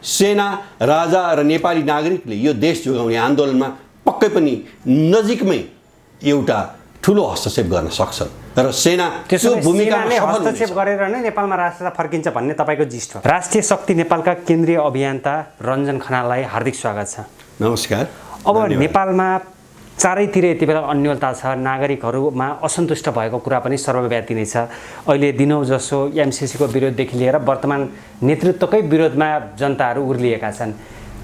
सेना, राजा र नेपाली नागरिकले यो देश जोगाउने आन्दोलनमा पक्कै पनि नजिकमै एउटा ठुलो हस्तक्षेप गर्न सक्छन् र सेना त्यो भूमिकामा हस्तक्षेप गरेर नै नेपालमा राष्ट्रता फर्किन्छ भन्ने तपाईँको जिस्ट हो। राष्ट्रिय शक्ति नेपालका केन्द्रीय अभियन्ता रञ्जन खनाललाई हार्दिक स्वागत छ। नमस्कार। अब नेपालमा चारैतिर यति बेला अन्योलता छ, नागरिकहरूमा असन्तुष्ट भएको कुरा पनि सर्वव्यापी नै छ। अहिले दिनौँ जसो एमसिसीको विरोधदेखि लिएर वर्तमान नेतृत्वकै विरोधमा जनताहरू उर्लिएका छन्।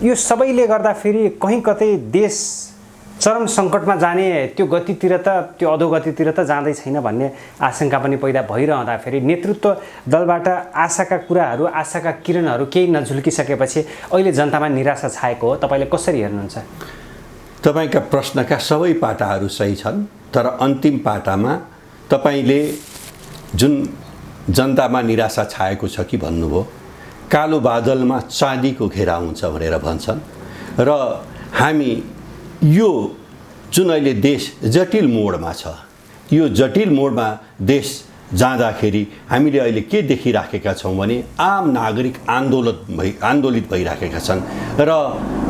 यो सबैले गर्दा फेरि कहीँ कतै देश चरम सङ्कटमा जाने त्यो गतितिर त त्यो अधोगतितिर त जाँदै छैन भन्ने आशंका पनि पैदा भइरहँदाखेरि नेतृत्व दलबाट आशाका कुराहरू, आशाका किरणहरू केही नझुल्किसकेपछि अहिले जनतामा निराशा छाएको हो। तपाईँले कसरी हेर्नुहुन्छ? तपाईँका प्रश्नका सबै पाटाहरू सही छन्, तर अन्तिम पाटामा तपाईँले जुन जनतामा निराशा छाएको छ कि भन्नुभयो, कालो बादलमा चाँदीको घेरा हुन्छ भनेर भन्छन् र हामी यो जुन अहिले देश जटिल मोडमा छ, यो जटिल मोडमा देश जाँदाखेरि हामीले अहिले के देखिराखेका छौँ भने आम नागरिक आन्दोलित भइराखेका छन् र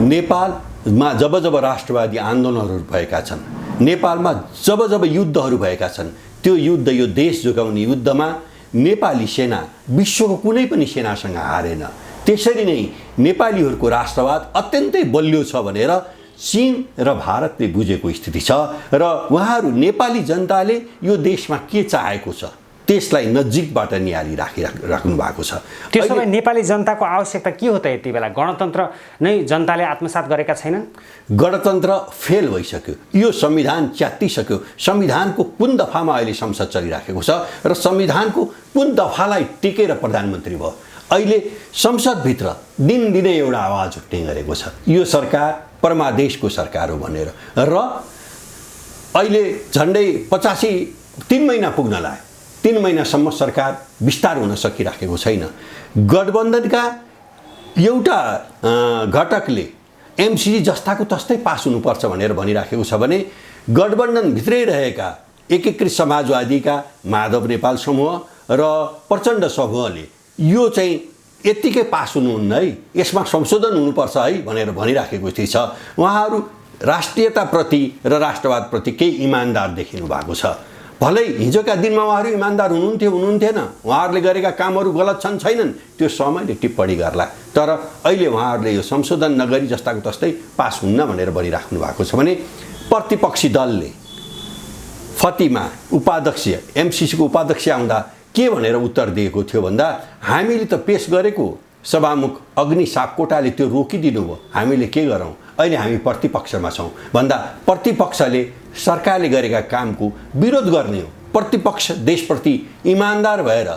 नेपालमा जब जब राष्ट्रवादी आन्दोलनहरू भएका छन्, नेपालमा जब जब युद्धहरू भएका छन्, त्यो युद्ध यो देश जोगाउने युद्धमा नेपाली सेना विश्वको कुनै पनि सेनासँग हारेन। त्यसरी नै नेपालीहरूको राष्ट्रवाद अत्यन्तै बलियो छ भनेर चीन र भारतले बुझेको स्थिति छ र उहाँहरू नेपाली जनताले यो देशमा के चाहेको छ त्यसलाई नजिकबाट निहाली राख्नु भएको छ। त्यसो भए नेपाली जनताको आवश्यकता के हो त? यति बेला गणतन्त्र नै जनताले आत्मसात गरेका छैनन्? गणतन्त्र फेल भइसक्यो, यो संविधान च्यात्तिसक्यो। संविधानको कुन दफामा अहिले संसद चलिराखेको छ र संविधानको कुन दफालाई टेकेर प्रधानमन्त्री भयो। अहिले संसदभित्र दिनदिनै एउटा आवाज उठ्ने गरेको छ, यो सरकार परमादेशको सरकार हो भनेर। र अहिले झन्डै 3 महिना पुग्न लाग्यो, 3 महिनासम्म सरकार विस्तार हुन सकिराखेको छैन। गठबन्धनका एउटा घटकले एमसिसी जस्ताको तस्तै पास हुनुपर्छ भनेर भनिराखेको छ भने गठबन्धनभित्रै रहेका एकीकृत समाजवादीका माधव नेपाल समूह र प्रचण्ड समूहले यो चाहिँ यत्तिकै पास हुनुहुन्न है, यसमा संशोधन हुनुपर्छ है भनेर भनिराखेको स्थिति छ। उहाँहरू राष्ट्रियताप्रति र राष्ट्रवादप्रति केही इमान्दार देखिनु भएको छ। भलै हिजोका दिनमा उहाँहरू इमान्दार हुनुहुन्थेन, उहाँहरूले गरेका कामहरू गलत छन् छैनन् त्यो समयले टिप्पणी गर्ला, तर अहिले उहाँहरूले यो संशोधन नगरी जस्ताको तस्तै पास हुन्न भनेर भनिराख्नु भएको छ भने प्रतिपक्षी दलले फतिमा उपाध्यक्ष एमसिसीको उपाध्यक्ष आउँदा के भनेर उत्तर दिएको थियो भन्दा हामीले त पेश गरेको सभामुख अग्नि सापकोटाले त्यो रोकिदिनु भयो, हामीले के गरौँ, अहिले हामी प्रतिपक्षमा छौँ भन्दा प्रतिपक्षले सरकारले गरेका कामको विरोध गर्ने हो। प्रतिपक्ष देशप्रति इमान्दार भएर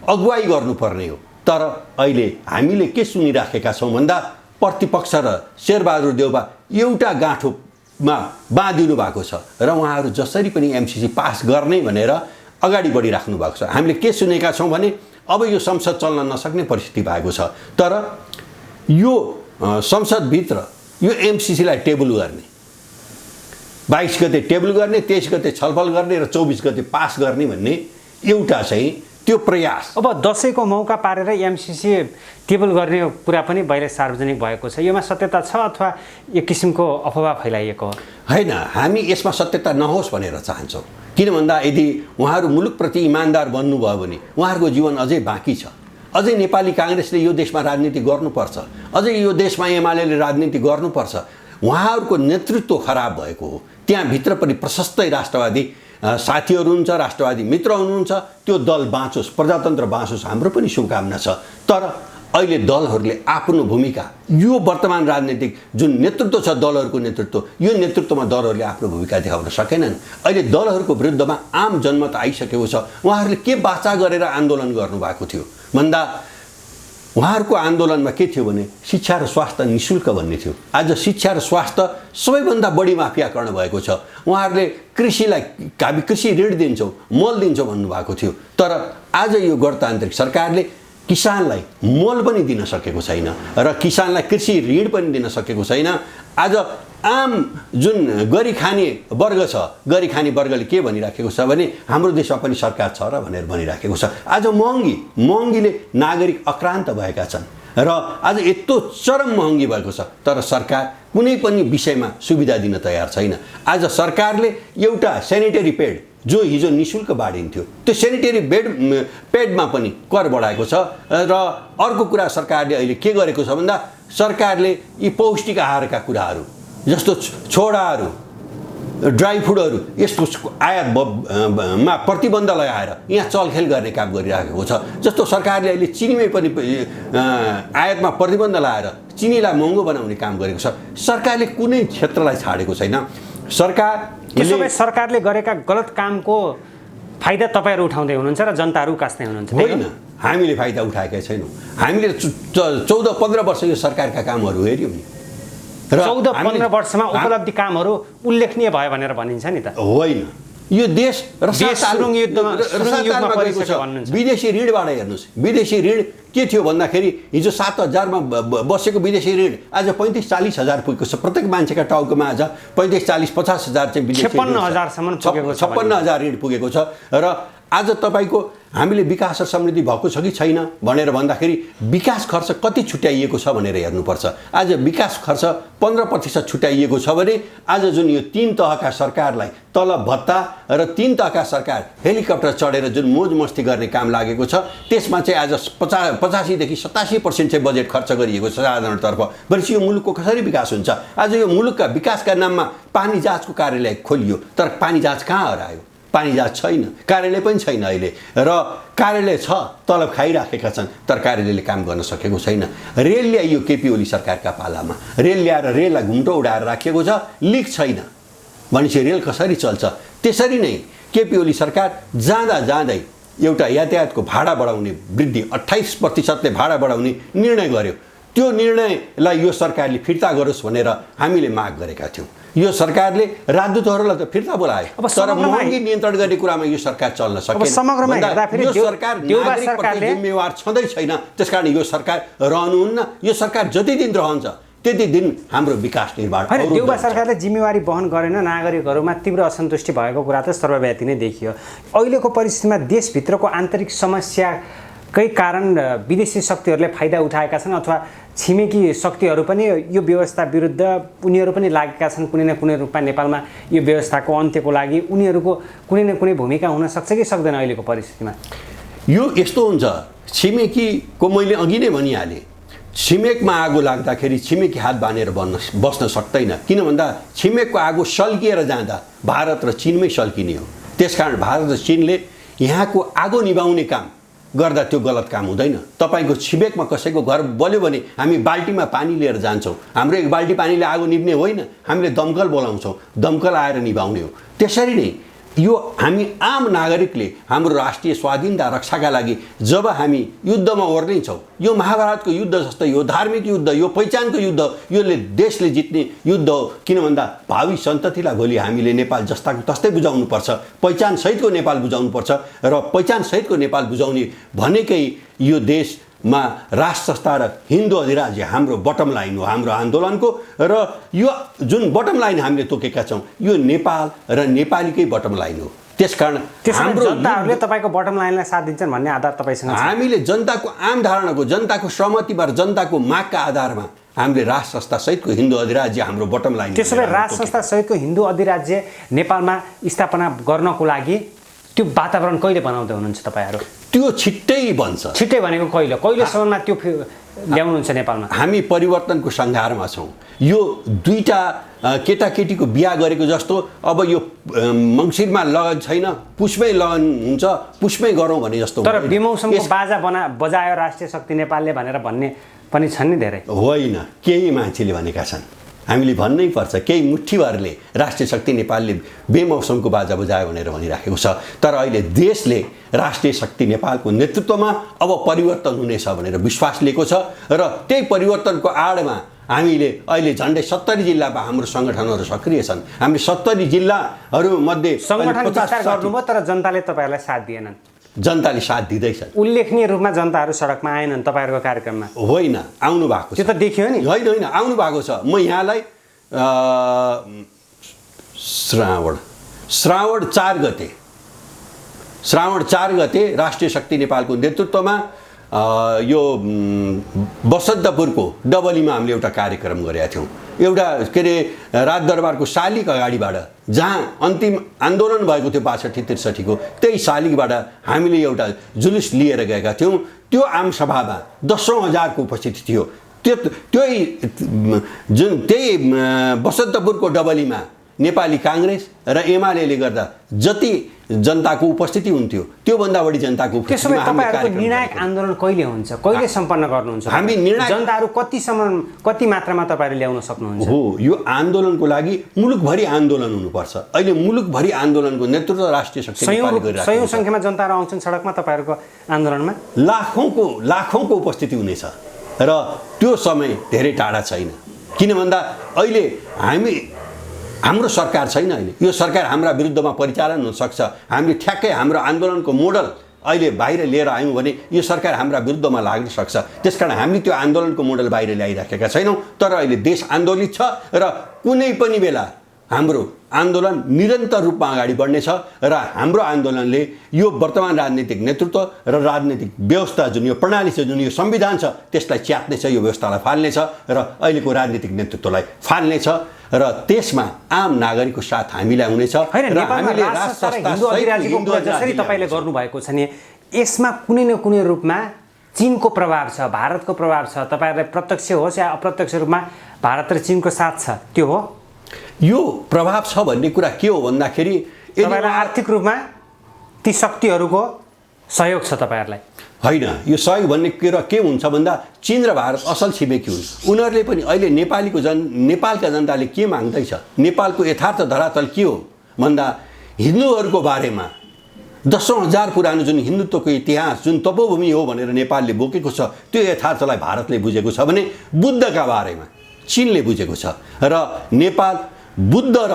अगुवाई गर्नुपर्ने हो। तर अहिले हामीले के सुनिराखेका छौँ भन्दा प्रतिपक्ष र शेरबहादुर देउबा एउटा गाँठोमा बाँधिनु भएको छ र उहाँहरू जसरी पनि एमसिसी पास गर्ने भनेर अगाडि बढिराख्नु भएको छ। हामीले के सुनेका छौँ भने अब यो संसद चल्न नसक्ने परिस्थिति भएको छ, तर यो संसदभित्र यो एमसिसीलाई टेबल गर्ने, 22 गते टेबल गर्ने, 23 गते छलफल गर्ने र 24 गते पास गर्ने भन्ने एउटा चाहिँ त्यो प्रयास। अब दसैँको मौका पारेर एमसिसी टेबल गर्ने कुरा पनि बाहिर सार्वजनिक भएको छ, योमा सत्यता छ अथवा एक किसिमको अफवाह फैलाइएको हो? होइन, हामी यसमा सत्यता नहोस् भनेर चाहन्छौँ। किन भन्दा यदि उहाँहरू मुलुकप्रति इमान्दार बन्नुभयो भने उहाँहरूको जीवन अझै बाँकी छ। अझै नेपाली काङ्ग्रेसले यो देशमा राजनीति गर्नुपर्छ, अझै यो देशमा एमाले राजनीति गर्नुपर्छ। उहाँहरूको नेतृत्व खराब भएको हो। त्यहाँभित्र पनि प्रशस्तै राष्ट्रवादी साथीहरू हुन्छ, राष्ट्रवादी मित्र हुनुहुन्छ, त्यो दल बाँचोस्, प्रजातन्त्र बाँचोस्, हाम्रो पनि शुभकामना छ। तर अहिले दलहरूले आफ्नो भूमिका, यो वर्तमान राजनीतिक जुन नेतृत्व छ दलहरूको नेतृत्व, यो नेतृत्वमा दलहरूले आफ्नो भूमिका देखाउन सकेनन्। अहिले दलहरूको विरुद्धमा आम जनमत आइसकेको छ। उहाँहरूले के बाचा गरेर आन्दोलन गर्नुभएको थियो भन्दा उहाँहरूको आन्दोलनमा के थियो भने शिक्षा र स्वास्थ्य निःशुल्क भन्ने थियो। आज शिक्षा र स्वास्थ्य सबैभन्दा बढी माफियाकरण भएको छ। उहाँहरूले कृषिलाई हामी कृषि ऋण दिन्छौँ, मल दिन्छौँ भन्नुभएको थियो, तर आज यो गणतान्त्रिक सरकारले किसानलाई मल पनि दिन सकेको छैन र किसानलाई कृषि ऋण पनि दिन सकेको छैन। आज आम जुन गरिखाने वर्ग छ, गरिखाने वर्गले के भनिराखेको छ भने हाम्रो देशमा पनि सरकार छ र भनेर भनिराखेको छ। आज महँगीले नागरिक आक्रान्त भएका छन् र आज यत्रो चरम महँगी भएको छ, तर सरकार कुनै पनि विषयमा सुविधा दिन तयार छैन। आज सरकारले एउटा सेनिटरी पेड जो हिजो निःशुल्क बाँडिन्थ्यो, त्यो सेनिटरी पेडमा पनि कर बढाएको छ। र अर्को कुरा सरकारले अहिले के गरेको छ भन्दा सरकारले यी पौष्टिक आहारका कुराहरू जस्तो छोडाहरू, ड्राई फुडहरू यस्तो आयातमा प्रतिबन्ध लगाएर यहाँ चलखेल गर्ने काम गरिराखेको छ। जस्तो सरकारले अहिले चिनीमै पनि आयातमा प्रतिबन्ध लगाएर चिनीलाई महँगो बनाउने काम गरेको छ। सरकारले कुनै क्षेत्रलाई छाडेको छैन। सरकारले गरेका गलत कामको फाइदा तपाईँहरू उठाउँदै हुनुहुन्छ र जनताहरू उकास्दै हुनुहुन्छ? होइन, हामीले फाइदा उठाएकै छैनौँ। हामीले 14-15 वर्ष यो सरकारका कामहरू हेऱ्यौँ नि, र 14-15 वर्षमा उपलब्धि कामहरू उल्लेखनीय भयो भनेर भनिन्छ नि त? होइन, यो देश सुरुङ युद्धमा गएको छ। विदेशी ऋणबाट हेर्नुहोस्, विदेशी ऋण के थियो भन्दाखेरि हिजो 7,000मा बसेको विदेशी ऋण आज 35-40 हजार पुगेको छ। प्रत्येक मान्छेका टाउकोमा आज 35-40-50 हजार चाहिँ विदेशी 56,000 ऋण पुगेको छ। र आज तपाईँको हामीले विकास र समृद्धि भएको छ कि छैन भनेर भन्दाखेरि विकास खर्च कति छुट्याइएको छ भनेर हेर्नुपर्छ। आज विकास खर्च 15% छुट्याइएको छ भने आज जुन यो 3 तहका सरकारलाई तल भत्ता र 3 तहका सरकार हेलिकप्टर चढेर जुन मोज मस्ती गर्ने काम लागेको छ, त्यसमा चाहिँ आज 85 देखि 87% चाहिँ बजेट खर्च गरिएको छ साधारणतर्फ। भनेपछि यो मुलुकको कसरी विकास हुन्छ? आज यो मुलुकका विकासका नाममा पानी जाँचको कार्यालय खोलियो, तर पानी जाँच कहाँ हरायो? पानी जाँच छैन, कार्यालय पनि छैन अहिले। र कार्यालय छ, तलब खाइराखेका छन्, तर कार्यालयले काम गर्न सकेको छैन। रेल ल्याइयो केपी ओली सरकारका पालामा, रेल ल्याएर रेललाई घुम्टो उडाएर राखिएको छ, लिक छैन भनेपछि रेल कसरी चल्छ? त्यसरी नै केपी ओली सरकार जाँदै एउटा यातायातको भाडा बढाउने वृद्धि 28%ले भाडा बढाउने निर्णय गर्यो। त्यो निर्णयलाई यो सरकारले फिर्ता गरोस् भनेर हामीले माग गरेका थियौँ। यो सरकारले राजदूतहरूलाई त फिर्ता बोलायो, तर महँगी नियन्त्रण गर्ने कुरामा यो सरकार चल्न सकेन। समग्रमा हेर्दाखेरि यो सरकार नागरिकप्रति जिम्मेवार छँदै छैन। त्यसकारण यो सरकार रहनुहुन्न। यो सरकार जति दिन रहन्छ त्यति दिन हाम्रो विकास निर्माण होइन। देउबा सरकारले जिम्मेवारी वहन गरेन, नागरिकहरूमा तीव्र असन्तुष्टि भएको कुरा त सर्वव्यापी नै देखियो। अहिलेको परिस्थितिमा देशभित्रको आन्तरिक समस्याकै कारण विदेशी शक्तिहरूले फाइदा उठाएका छन् अथवा छिमेकी शक्तिहरू पनि यो व्यवस्था विरुद्ध उनीहरू पनि लागेका छन्। कुनै न कुनै रूपमा नेपालमा यो व्यवस्थाको अन्त्यको लागि उनीहरूको कुनै न कुनै भूमिका हुन सक्छ कि सक्दैन अहिलेको परिस्थितिमा? यो यस्तो हुन्छ, छिमेकीको मैले अघि नै भनिहालेँ, छिमेकमा आगो लाग्दाखेरि छिमेकी हात बाँधेर बस्न सक्दैन। किन भन्दा छिमेकको आगो सल्किएर जाँदा भारत र चीनमै सल्किने हो। त्यसकारण भारत र चीनले यहाँको आगो निभाउने काम गर्दा त्यो गलत काम हुँदैन। तपाईँको छिमेकमा कसैको घर बल्यो भने हामी बाल्टीमा पानी लिएर जान्छौँ। हाम्रो एक बाल्टी पानीले आगो निभ्ने होइन, हामीले दमकल बोलाउँछौँ, दमकल आएर निभाउने हो। त्यसरी नै यो हामी आम नागरिकले हाम्रो राष्ट्रिय स्वाधीनता रक्षाका लागि जब हामी युद्धमा ओर्लिन्छौँ, यो महाभारतको युद्ध जस्तो, यो धार्मिक युद्ध, यो पहिचानको युद्ध, योले देशले जित्ने युद्ध हो। किन भन्दा भावी सन्ततिलाई भोलि हामीले नेपाल जस्ताको तस्तै बुझाउनुपर्छ, पहिचानसहितको नेपाल बुझाउनुपर्छ। र पहिचानसहितको नेपाल बुझाउने भनेकै यो देशमा राष्ट्र संस्था र हिन्दू अधिराज्य हाम्रो बटम लाइन हो हाम्रो आन्दोलनको। र यो जुन बटम लाइन हामीले तोकेका छौँ यो नेपाल र नेपालीकै बटम लाइन हो। त्यसकारण हाम्रो जनताहरूले तपाईँको बटम लाइनलाई साथ दिन्छन् भन्ने आधार तपाईँसँग छ? हामीले जनताको आम धारणाको, जनताको सहमतिबाट, जनताको मागका आधारमा हामीले राष्ट्र संस्था सहितको हिन्दू अधिराज्य हाम्रो बटम लाइन। त्यसो भए राष्ट्र संस्था सहितको हिन्दू अधिराज्य नेपालमा स्थापना गर्नको लागि त्यो वातावरण कहिले बनाउँदै हुनुहुन्छ तपाईँहरू? त्यो छिट्टै बन्छ। छिट्टै भनेको कहिलेसम्ममा त्यो ल्याउनुहुन्छ नेपालमा? हामी परिवर्तनको सङ्घारमा छौँ। यो दुईटा केटाकेटीको बिहा गरेको जस्तो अब यो मङ्सिरमा लगन छैन, पुसमै लगन हुन्छ, पुसमै गरौँ भने जस्तो। तर बेमौसमको बाजा बजायो राष्ट्रिय शक्ति नेपालले भनेर भन्ने पनि छन् नि धेरै? होइन, केही मान्छेले भनेका छन्, हामीले भन्नै पर्छ। केही मुठ्ठीभरले राष्ट्रिय शक्ति नेपालले बेमौसमको बाजा बजायो भनेर भनिराखेको छ। तर अहिले देशले राष्ट्रिय शक्ति नेपालको नेतृत्वमा अब परिवर्तन हुनेछ भनेर विश्वास लिएको छ। र त्यही परिवर्तनको आडमा हामीले अहिले झन्डै 70 जिल्लामा हाम्रो सङ्गठनहरू सक्रिय छन्। हामी 70 जिल्लाहरूमध्ये सङ्गठन विस्तार गर्नुभयो, तर जनताले तपाईँहरूलाई साथ दिएनन्? जनताले साथ दिँदैछ। उल्लेखनीय रूपमा जनताहरू सडकमा आएनन् तपाईँहरूको कार्यक्रममा? होइन, आउनु भएको छ। त्यो त देखियो नि? होइन, आउनु भएको छ। म यहाँलाई श्रावण 4 गते राष्ट्रिय शक्ति नेपालको नेतृत्वमा यो बसन्तपुरको डबलीमा हामीले एउटा कार्यक्रम गरेका थियौँ। एउटा के अरे राजदरबारको शालिग अगाडिबाट जहाँ अन्तिम आन्दोलन भएको थियो 62-63 त्यही शालिगबाट हामीले एउटा जुलुस लिएर गएका थियौँ। त्यो आमसभामा 10,000 को उपस्थिति थियो। त्यही बसन्तपुरको डबलीमा नेपाली काङ्ग्रेस र एमाले गर्दा जति जनताको उपस्थिति हुन्थ्यो त्योभन्दा बढी जनताको उपस्थिति। तपाईहरुको निर्णायक आन्दोलन कहिले हुन्छ, कहिले सम्पन्न गर्नुहुन्छ? हामी निर्णायक जनताहरू कति मात्रामा तपाईहरु ल्याउन सक्नुहुन्छ? हो, यो आन्दोलनको लागि मुलुकभरि आन्दोलन हुनुपर्छ। अहिले मुलुकभरि आन्दोलनको नेतृत्व राष्ट्रिय शक्ति नेपालले गरिरहेको छ। सयौं संख्यामा जनताहरू आउँछन् सडकमा तपाईहरुको आन्दोलनमा, लाखौंको उपस्थिति हुनेछ र त्यो समय धेरै टाढा छैन। किन भन्दा अहिले हाम्रो सरकार छैन। अहिले यो सरकार हाम्रा विरुद्धमा परिचालन हुन सक्छ। हामीले ठ्याक्कै हाम्रो आन्दोलनको मोडल अहिले बाहिर लिएर आयौँ भने यो सरकार हाम्रा विरुद्धमा लाग्न सक्छ। त्यसकारण हामीले त्यो आन्दोलनको मोडल बाहिर ल्याइराखेका छैनौँ। तर अहिले देश आन्दोलित छ र कुनै पनि बेला हाम्रो आन्दोलन निरन्तर रूपमा अगाडि बढ्नेछ र हाम्रो आन्दोलनले यो वर्तमान राजनीतिक नेतृत्व र राजनीतिक व्यवस्था जुन यो प्रणाली छ, जुन यो संविधान छ, त्यसलाई च्यात्नेछ, यो व्यवस्थालाई फाल्नेछ र अहिलेको राजनीतिक नेतृत्वलाई फाल्नेछ र त्यसमा आम नागरिकको साथ हामीलाई हुनेछ। र हामीले जसरी तपाईले गर्नुभएको छ नि, यसमा कुनै न कुनै रूपमा चीनको प्रभाव छ, भारतको प्रभाव छ। तपाईहरुलाई प्रत्यक्ष होस् या अप्रत्यक्ष रूपमा भारत र चीनको साथ छ, त्यो हो? यो प्रभाव छ भन्ने कुरा के हो भन्दाखेरि तपाईहरुलाई आर्थिक रूपमा ती शक्तिहरूको सहयोग छ तपाईहरुलाई? होइन, यो सहयोग भन्ने कुरा के हुन्छ भन्दा चीन र भारत असल छिमेकी हुन्। उनीहरूले पनि अहिले नेपालका जनताले के माग्दैछ, नेपालको यथार्थ धरातल के हो भन्दा हिन्दूहरूको बारेमा 10,000 पुरानो जुन हिन्दुत्वको इतिहास, जुन तपोभूमि हो भनेर नेपालले बोकेको छ, त्यो यथार्थलाई भारतले बुझेको छ भने बुद्धका बारेमा चीनले बुझेको छ। र नेपाल बुद्ध र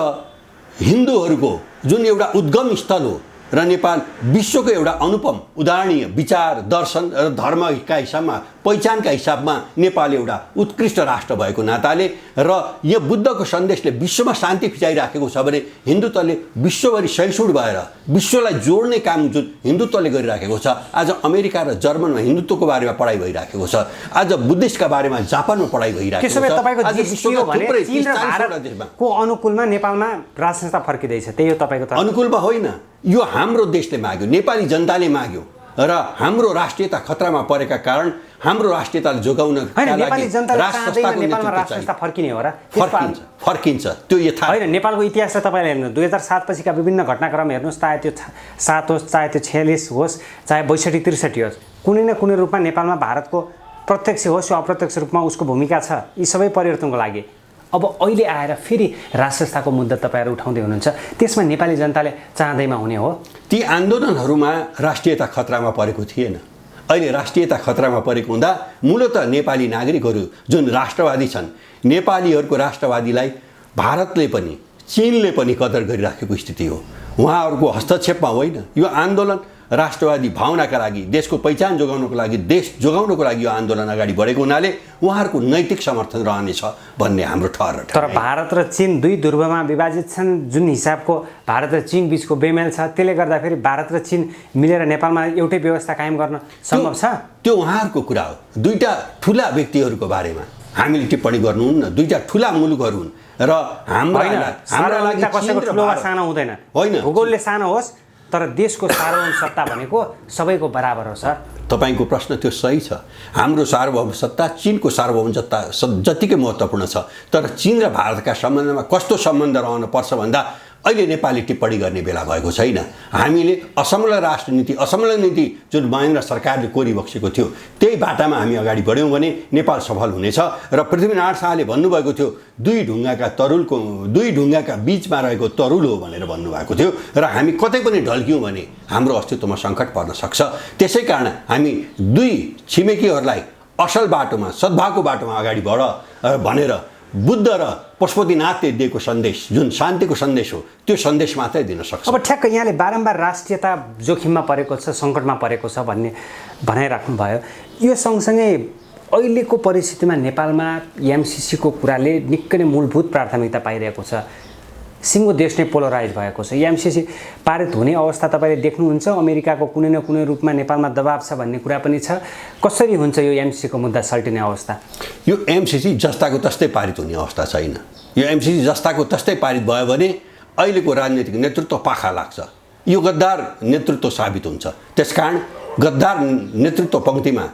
हिन्दूहरूको जुन एउटा उद्गम स्थल हो र नेपाल विश्वको एउटा अनुपम उदाहरणीय विचार, दर्शन र धर्मका हिसाबमा, पहिचानका हिसाबमा नेपाल एउटा उत्कृष्ट राष्ट्र भएको नाताले र यो बुद्धको सन्देशले विश्वमा शान्ति फिजाइराखेको छ भने हिन्दुत्वले विश्वभरि सहिष्णु भएर विश्वलाई जोड्ने काम जुन हिन्दुत्वले गरिराखेको छ। आज अमेरिका र जर्मनमा हिन्दुत्वको बारेमा पढाइ भइराखेको छ। आज बुद्धिस्टका बारेमा जापानमा पढाइ भइराखेको छ। आज विश्वको थुप्रै 30-40 देशको अनुकूलमा नेपालमा राज संस्था फर्किदैछ, त्यही हो तपाईको? अनुकूलमा होइन, यो हाम्रो देशले माग्यो, नेपाली जनताले माग्यो र हाम्रो राष्ट्रियता खतरामा परेका कारण हाम्रो राष्ट्रियतालाई जोगाउनका लागि नेपालमा राज संस्था फर्किने हो र? फर्किन्छ त्यो यथार्थ होइन। नेपालको इतिहास त तपाईले हेर्नु, 2007 पछिका विभिन्न घटनाक्रम हेर्नुस्, चाहे त्यो 7 होस्, चाहे त्यो 46 होस्, चाहे 62-63 होस्, कुनै न कुनै रूपमा नेपालमा भारतको प्रत्यक्ष होस् या अप्रत्यक्ष रूपमा उसको भूमिका छ। यी सबै परिवर्तनको लागि अब अहिले आएर फेरि राज संस्थाको मुद्दा तपाईहरु उठाउँदै हुनुहुन्छ, त्यसमा नेपाली जनताले चाहँदैमा हुने हो? ती आन्दोलनहरूमा राष्ट्रियता खतरामा परेको थिएन। अहिले राष्ट्रियता खतरामा परेको हुँदा मूलतः नेपाली नागरिकहरू जुन राष्ट्रवादी छन्, नेपालीहरूको राष्ट्रवादीलाई भारतले पनि चीनले पनि कदर गरिराखेको स्थिति हो। उहाँहरूको हस्तक्षेपमा होइन, यो आन्दोलन राष्ट्रवादी भावनाका लागि, देशको पहिचान जोगाउनको लागि, देश जोगाउनको लागि यो आन्दोलन अगाडि बढेको हुनाले उहाँहरूको नैतिक समर्थन रहनेछ भन्ने हाम्रो ठहर। तर भारत र चीन दुई ध्रुवमा विभाजित छन्। जुन हिसाबको भारत र चीन बीचको बेमेल छ, त्यसले गर्दाखेरि भारत र चीन मिलेर नेपालमा एउटै व्यवस्था कायम गर्न सम्भव छ? त्यो उहाँहरूको कुरा हो। दुईटा ठुला व्यक्तिहरूको बारेमा हामीले टिप्पणी गर्नुहुन्न। दुईटा ठुला मुलुकहरू हुन् र हाम्रा लागि कसैको ठुलो वा सानो हुँदैन। होइन, भूगोलले सानो होस् तर देशको सार्वभौम सत्ता भनेको सबैको बराबर हो। सर, तपाईको प्रश्न त्यो सही छ। हाम्रो सार्वभौम सत्ता चीनको सार्वभौम सत्ता जतिकै महत्त्वपूर्ण छ। तर चीन र भारतका सम्बन्धमा कस्तो सम्बन्ध रहन पर्छ भन्दा अहिले नेपालले टिप्पणी गर्ने बेला भएको छैन। हामीले असमग्र राष्ट्रनीति, असमग्र नीति जुन महेन्द्र सरकारले कोरिबक्सेको थियो त्यही बाटामा हामी अगाडि बढ्यौँ भने नेपाल सफल हुनेछ। र पृथ्वीनारायण शाहले भन्नुभएको थियो दुई ढुङ्गाका बीचमा रहेको तरुल हो भनेर भन्नुभएको थियो। र हामी कतै पनि ढल्क्यौँ भने हाम्रो अस्तित्वमा सङ्कट पर्न सक्छ। त्यसै कारण हामी दुई छिमेकीहरूलाई असल बाटोमा, सद्भावको बाटोमा अगाडि बढ भनेर बुद्ध र पशुपतिनाथले दिएको सन्देश जुन शान्तिको सन्देश हो त्यो सन्देश मात्रै दिन सक्छ। अब ठ्याक्क यहाँले बारम्बार राष्ट्रियता जोखिममा परेको छ, सङ्कटमा परेको छ भन्ने भनाइराख्नु भयो। यो सँगसँगै अहिलेको परिस्थितिमा नेपालमा एमसीसीको कुराले निकै नै मूलभूत प्राथमिकता पाइरहेको छ। सिङ्गो देश नै पोलराइज भएको छ। एमसिसी पारित हुने अवस्था तपाईँले देख्नुहुन्छ? अमेरिकाको कुनै न कुनै रूपमा नेपालमा दबाब छ भन्ने कुरा पनि छ। कसरी हुन्छ यो एमसिसीको मुद्दा सल्टिने अवस्था? यो एमसिसी जस्ताको तस्तै पारित हुने अवस्था छैन। यो एमसिसी जस्ताको तस्तै पारित भयो भने अहिलेको राजनीतिक नेतृत्व पाखा लाग्छ, यो गद्दार नेतृत्व साबित हुन्छ। त्यसकारण गद्दार नेतृत्व पङ्क्तिमा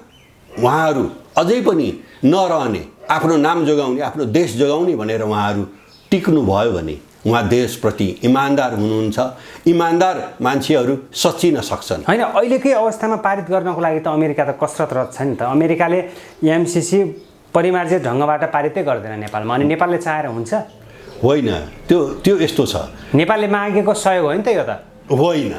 उहाँहरू अझै पनि नरहने, आफ्नो नाम जोगाउने, आफ्नो देश जोगाउने भनेर उहाँहरू टिक्नुभयो भने उहाँ देशप्रति इमान्दार हुनुहुन्छ। इमान्दार मान्छेहरू सच्चिन सक्छन्। होइन, अहिलेकै अवस्थामा पारित गर्नको लागि त अमेरिका त कसरतरत छ नि त। अमेरिकाले एमसिसी परिमार्जित ढङ्गबाट पारितै गर्दैन नेपालमा, अनि नेपालले चाहेर हुन्छ? होइन, त्यो यस्तो छ, नेपालले मागेको सहयोग हो नि त यो त। होइन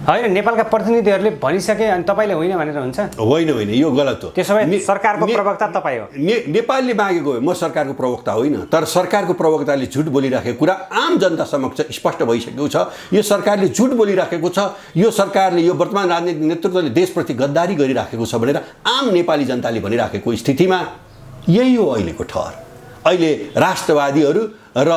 होइन, नेपालका प्रतिनिधिहरूले भनिसके अनि तपाईँले होइन भनेर हुन्छ? होइन, यो गलत हो। त्यसो भए सरकारको प्रवक्ता तपाईँ हो। नेपालले मागेको हो, म सरकारको प्रवक्ता होइन। तर सरकारको प्रवक्ताले झुट बोलिराखेको कुरा आम जनता समक्ष स्पष्ट भइसकेको छ। यो सरकारले झुट बोलिराखेको छ, यो सरकारले, यो वर्तमान राजनीतिक नेतृत्वले देशप्रति गद्दारी गरिराखेको छ भनेर आम नेपाली जनताले भनिराखेको स्थितिमा यही हो अहिलेको ठहर। अहिले राष्ट्रवादीहरू र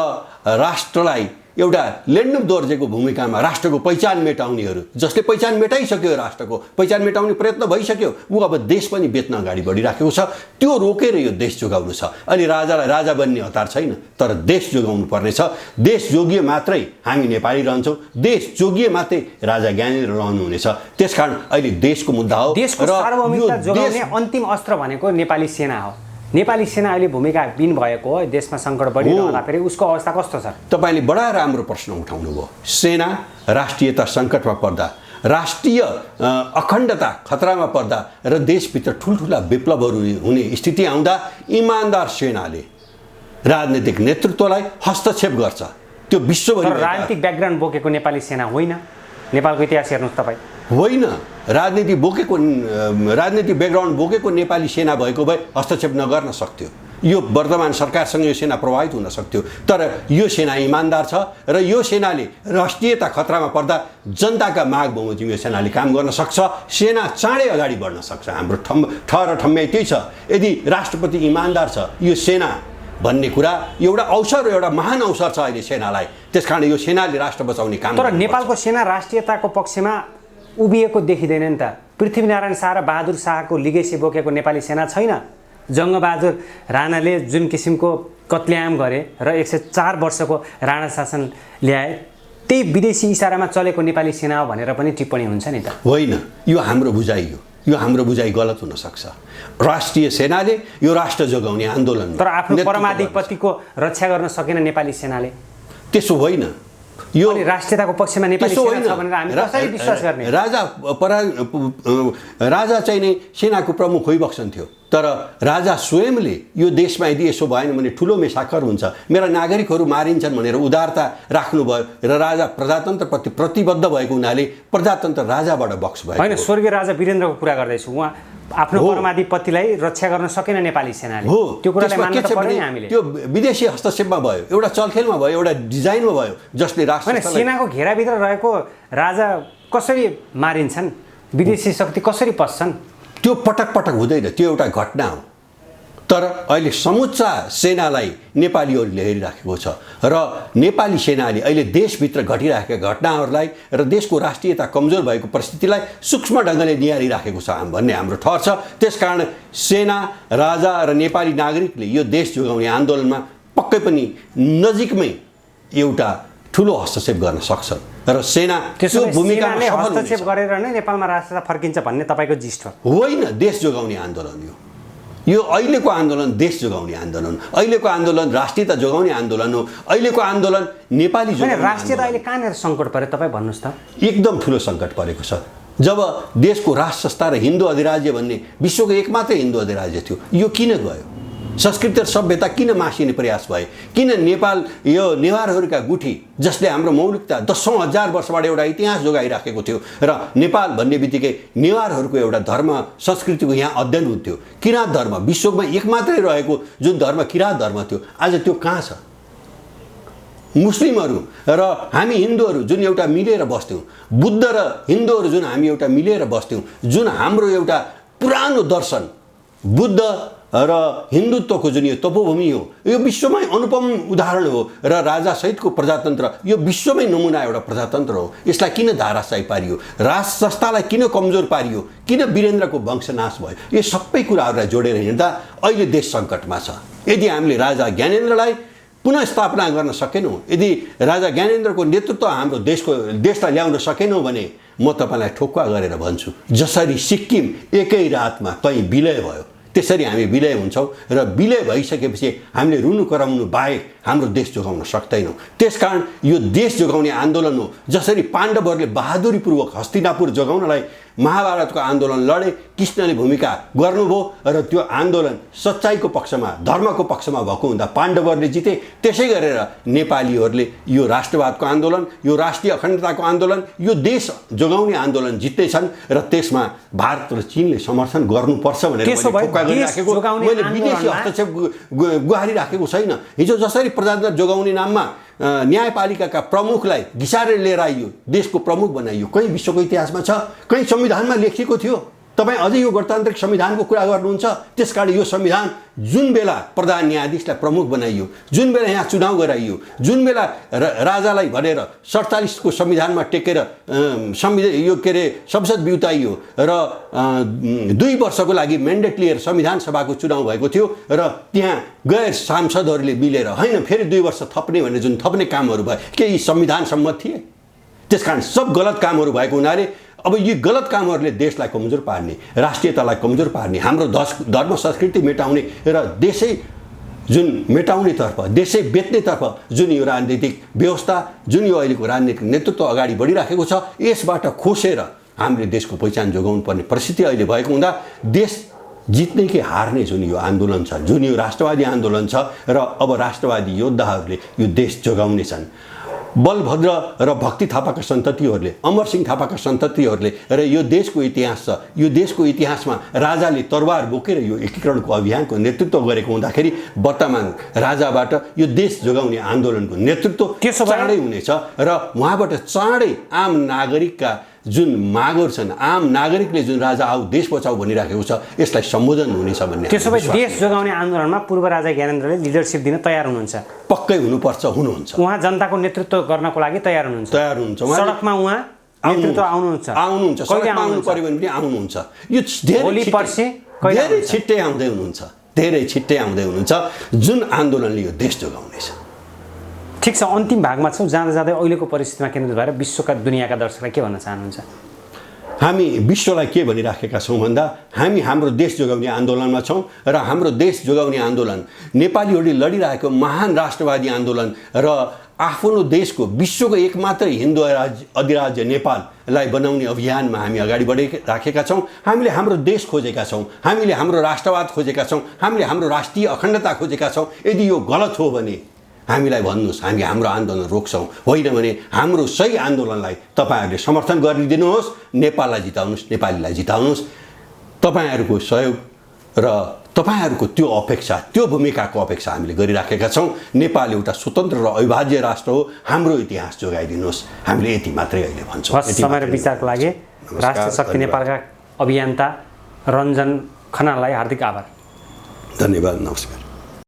राष्ट्रलाई एउटा लेन्डुम दोर्जेको भूमिकामा राष्ट्रको पहिचान मेटाउनेहरू, जसले पहिचान मेटाइसक्यो, राष्ट्रको पहिचान मेटाउने प्रयत्न भइसक्यो, ऊ अब देश पनि बेच्न अगाडि बढिराखेको छ। त्यो रोकेर यो देश जोगाउनु छ। अहिले राजालाई राजा बन्ने हतार छैन, तर देश जोगाउनु पर्नेछ। देश जोगिए मात्रै हामी नेपाली रहन्छौँ, देश जोगिए मात्रै राजा ज्ञानेन्द्र रहनुहुनेछ। त्यसकारण अहिले देशको मुद्दा हो। देशको सार्वभौमिकता जोगाउने अन्तिम अस्त्र भनेको नेपाली सेना हो। नेपाली सेना अहिले भूमिकाविहीन भएको हो, देशमा सङ्कट बढिरहँदाखेरि उसको अवस्था कस्तो छ? तपाईँले बडा राम्रो प्रश्न उठाउनु भयो। सेना राष्ट्रियता सङ्कटमा पर्दा, राष्ट्रिय अखण्डता खतरामा पर्दा र देशभित्र ठुल्ठुला विप्लवहरू हुने स्थिति आउँदा इमान्दार सेनाले राजनीतिक नेतृत्वलाई हस्तक्षेप गर्छ। त्यो विश्वभरि राजनीतिक ब्याकग्राउन्ड बोकेको नेपाली सेना होइन। नेपालको इतिहास हेर्नुहोस् तपाईँ। होइन, राजनीतिक ब्याकग्राउन्ड बोकेको नेपाली सेना भएको भए हस्तक्षेप नगर्न सक्थ्यो। यो वर्तमान सरकारसँग यो सेना प्रभावित हुन सक्थ्यो। तर यो सेना इमान्दार छ र यो सेनाले राष्ट्रियता खतरामा पर्दा जनताका माग बमोजिम यो सेनाले काम गर्न सक्छ। सेना चाँडै अगाडि बढ्न सक्छ। हाम्रो ठहर ठम्याइ त्यही छ। यदि राष्ट्रपति इमान्दार छ, यो सेना भन्ने कुरा एउटा अवसर, एउटा महान अवसर छ अहिले सेनालाई। त्यसकारण यो सेनाले राष्ट्र बचाउने काम। तर नेपालको सेना राष्ट्रियताको पक्षमा उभिएको देखिँदैन नि त। पृथ्वीनारायण शाह र बहादुर शाहको लिगेसी बोकेको नेपाली सेना छैन। जङ्गबहादुर राणाले जुन किसिमको कत्लेआम गरे र 104 वर्षको राणा शासन ल्याए, त्यही विदेशी इसारामा चलेको नेपाली सेना हो भनेर पनि टिप्पणी हुन्छ नि त। होइन, यो हाम्रो बुझाइ हो। यो हाम्रो बुझाइ गलत हुन सक्छ। राष्ट्रिय सेनाले यो राष्ट्र जोगाउने आन्दोलन, तर आफ्नो परमाधिपतिको रक्षा गर्न सकेन नेपाली सेनाले। त्यसो होइन। यो राष्ट्रियताको पक्षमा नेपाली सेना छ भनेर हामी कसरी विश्वास गर्ने? राजा चाहिँ नै सेनाको प्रमुख होइबक्सन्थ्यो। तर राजा स्वयंले यो देशमा यदि यसो भएन भने ठुलो मेसाखर हुन्छ, मेरा नागरिकहरू मारिन्छन् भनेर उदारता राख्नुभयो र राजा प्रजातन्त्रप्रति प्रतिबद्ध भएको हुनाले प्रजातन्त्र राजाबाट बक्स भयो। होइन, स्वर्गीय राजा वीरेन्द्रको कुरा गर्दैछु। उहाँ आफ्नो परमाधिपतिलाई रक्षा गर्न सकेन नेपाली सेनाले। हो, त्यो कुरालाई मान्न त पर्दैन हामीले। त्यो विदेशी हस्तक्षेपमा भयो, एउटा चलखेलमा भयो, एउटा डिजाइनमा भयो, जसले राष्ट्र सेनाको घेराभित्र रहेको राजा कसरी मारिन्छन्, विदेशी शक्ति कसरी पस्छन्? त्यो पटक पटक हुँदैन, त्यो एउटा घटना हो। तर अहिले समुच्चा सेनालाई नेपालीहरूले हेरिराखेको छ र नेपाली सेनाले अहिले देशभित्र घटिरहेका घटनाहरूलाई र देशको राष्ट्रियता कमजोर भएको परिस्थितिलाई सूक्ष्म ढङ्गले निहारिराखेको छ भन्ने हाम्रो ठहर छ। त्यसकारण सेना, राजा र नेपाली नागरिकले यो देश जोगाउने आन्दोलनमा पक्कै पनि नजिकमै एउटा ठुलो हस्तक्षेप गर्न सक्छन् र सेना त्यो भूमिकामा हस्तक्षेप गरेर नै नेपालमा राष्ट्रियता फर्किन्छ भन्ने तपाईँको जिस्ट हो? होइन, देश जोगाउने आन्दोलन यो अहिलेको आन्दोलन देश जोगाउने आन्दोलन, अहिलेको आन्दोलन राष्ट्रियता जोगाउने आन्दोलन हो। अहिलेको आन्दोलन नेपाली जोगाउने। राष्ट्रियता अहिले कहाँनिर सङ्कट पर्यो तपाईँ भन्नुहोस् त? एकदम ठुलो सङ्कट परेको छ। जब देशको राष्ट्र संस्था र हिन्दू अधिराज्य भन्ने विश्वको एकमात्रै हिन्दू अधिराज्य थियो, यो किन गयो? संस्कृति र सभ्यता किन मासिने प्रयास भए? किन नेपाल यो नेवारहरूका गुठी, जसले हाम्रो मौलिकता 10,000 वर्षबाट एउटा इतिहास जोगाइराखेको थियो र नेपाल भन्ने बित्तिकै नेवारहरूको एउटा धर्म संस्कृतिको यहाँ अध्ययन हुन्थ्यो। किराँत धर्म विश्वमा एकमात्रै रहेको जुन धर्म किराँत धर्म थियो, आज त्यो कहाँ छ? मुस्लिमहरू र हामी हिन्दूहरू जुन एउटा मिलेर बस्थ्यौँ, बुद्ध र हिन्दूहरू जुन हामी एउटा मिलेर बस्थ्यौँ, जुन हाम्रो एउटा पुरानो दर्शन बुद्ध र हिन्दुत्वको जुन यो तपोभूमि हो, यो विश्वमै अनुपम उदाहरण हो र राजासहितको प्रजातन्त्र यो विश्वमै नमुना एउटा प्रजातन्त्र हो। यसलाई किन धाराशायी पारियो, राज संस्थालाई किन कमजोर पारियो, किन वीरेन्द्रको वंशनाश भयो, यो सबै कुराहरूलाई जोडेर हिँड्दा अहिले देश सङ्कटमा छ। यदि हामीले राजा ज्ञानेन्द्रलाई पुनः स्थापना गर्न सकेनौँ, यदि राजा ज्ञानेन्द्रको नेतृत्व हाम्रो देशलाई ल्याउन सकेनौँ भने म तपाईँलाई ठोक्का गरेर भन्छु, जसरी सिक्किम एकै रातमा कहीँ विलय भयो त्यसरी हामी विलय हुन्छौँ र विलय भइसकेपछि हामीले रुनु कराउनु बाहेक हाम्रो देश जोगाउन सक्दैनौँ। त्यसकारण यो देश जोगाउने आन्दोलन हो। जसरी पाण्डवहरूले बहादुरीपूर्वक हस्तिनापुर जोगाउनलाई महाभारतको आन्दोलन लडे, कृष्णले भूमिका गर्नुभयो र त्यो आन्दोलन सच्चाइको पक्षमा, धर्मको पक्षमा भएको हुँदा पाण्डवहरूले जिते। त्यसै गरेर नेपालीहरूले यो राष्ट्रवादको आन्दोलन, यो राष्ट्रिय अखण्डताको आन्दोलन, यो देश जोगाउने आन्दोलन जित्दैछन् र त्यसमा भारत र चीनले समर्थन गर्नुपर्छ भनेर मैले विदेशी हस्तक्षेप गुहारिराखेको छैन। हिजो जसरी प्रजातन्त्र जोगाउने नाममा न्यायपालिकाका प्रमुखलाई घिसारेर लिएर आइयो, देशको प्रमुख बनाइयो, कहीँ विश्वको इतिहासमा छ? कहीँ संविधानमा लेखिएको थियो? तपाईँ अझै यो गणतान्त्रिक संविधानको कुरा गर्नुहुन्छ। त्यसकारण यो संविधान जुन बेला प्रधान न्यायाधीशलाई प्रमुख बनाइयो, जुन बेला यहाँ चुनाव गराइयो, जुन बेला राजालाई भनेर 47 को संविधानमा टेकेर यो के अरे संसद बिउताइयो र 2 वर्षको लागि म्यान्डेट लिएर संविधान सभाको चुनाव भएको थियो र त्यहाँ गैर सांसदहरूले मिलेर होइन फेरि 2 वर्ष थप्ने भनेर जुन थप्ने कामहरू भयो, के यी संविधान सम्मत थिए? त्यसकारण सब गलत कामहरू भएको हुनाले अब यी गलत कामहरूले देशलाई कमजोर पार्ने, राष्ट्रियतालाई कमजोर पार्ने, हाम्रो धर्म संस्कृति मेटाउने र देशै जुन मेटाउनेतर्फ, देशै बेच्नेतर्फ जुन यो राजनीतिक व्यवस्था, जुन यो अहिलेको राजनीतिक नेतृत्व अगाडि बढिराखेको छ, यसबाट खोसेर हामीले देशको पहिचान जोगाउनु पर्ने परिस्थिति अहिले भएको हुँदा देश जित्ने कि हार्ने जुन यो आन्दोलन छ, जुन यो राष्ट्रवादी आन्दोलन छ र अब राष्ट्रवादी योद्धाहरूले यो देश जोगाउनेछन्। बलभद्र र भक्ति थापाका सन्ततिहरूले, अमरसिंह थापाका सन्ततिहरूले र यो देशको इतिहास छ, यो देशको इतिहासमा राजाले तरवार बोकेर यो एकीकरणको अभियानको नेतृत्व गरेको हुँदाखेरि वर्तमान राजाबाट यो देश जोगाउने आन्दोलनको नेतृत्व चाँडै हुनेछ र उहाँबाट चाँडै आम नागरिकका जुन मागहरू छन्, आम नागरिकले जुन राजा आऊ देश बचाऊ भनिराखेको छ, यसलाई सम्बोधन हुनेछ भन्ने त्यसो भए देश जोगाउने आन्दोलनमा पूर्व राजा ज्ञानेन्द्रले लिडरसिप दिन तयार हुनुहुन्छ? पक्कै हुनुपर्छ, हुनुहुन्छ। उहाँ जनताको नेतृत्व गर्नको लागि तयार हुनुहुन्छ? तयार हुनुहुन्छ। सडकमा उहाँ नेतृत्व आउनुहुन्छ? सडकमा आउनु पर्यो भने पनि आउनुहुन्छ। यो धेरै छिट्टै आउँदै हुनुहुन्छ, धेरै छिट्टै आउँदै हुनुहुन्छ, जुन आन्दोलनले यो देश जोगाउनेछ। ठिक छ, अन्तिम भागमा छौँ। जाँदा जाँदै अहिलेको परिस्थितिमा केन्द्रित भएर विश्वका दुनियाँका दर्शकलाई के भन्न चाहनुहुन्छ? हामी विश्वलाई के भनिराखेका छौँ भन्दा हामी हाम्रो देश जोगाउने आन्दोलनमा छौँ र हाम्रो देश जोगाउने आन्दोलन नेपालीहरूले लडिरहेको महान राष्ट्रवादी आन्दोलन र आफ्नो देशको विश्वको एकमात्र हिन्दू अधिराज्य नेपाललाई बनाउने अभियानमा हामी अगाडि बढिराखेका छौँ। हामीले हाम्रो देश खोजेका छौँ, हामीले हाम्रो राष्ट्रवाद खोजेका छौँ, हामीले हाम्रो राष्ट्रिय अखण्डता खोजेका छौँ। यदि यो गलत हो भने हामीलाई भन्नुहोस्, हामी हाम्रो आन्दोलन रोक्छौँ। होइन भने हाम्रो सही आन्दोलनलाई तपाईँहरूले समर्थन गरिदिनुहोस्, नेपाललाई जिताउनुहोस्, नेपालीलाई जिताउनुहोस्। तपाईँहरूको सहयोग र तपाईँहरूको त्यो अपेक्षा, त्यो भूमिकाको अपेक्षा हामीले गरिराखेका छौँ। नेपाल एउटा स्वतन्त्र र अविभाज्य राष्ट्र हो, हाम्रो इतिहास जोगाइदिनुहोस्। हामीले यति मात्रै अहिले भन्छौँ। समय र विचारको लागि राष्ट्रिय शक्ति नेपालका अभियन्ता रञ्जन खनाललाई हार्दिक आभार। धन्यवाद, नमस्कार।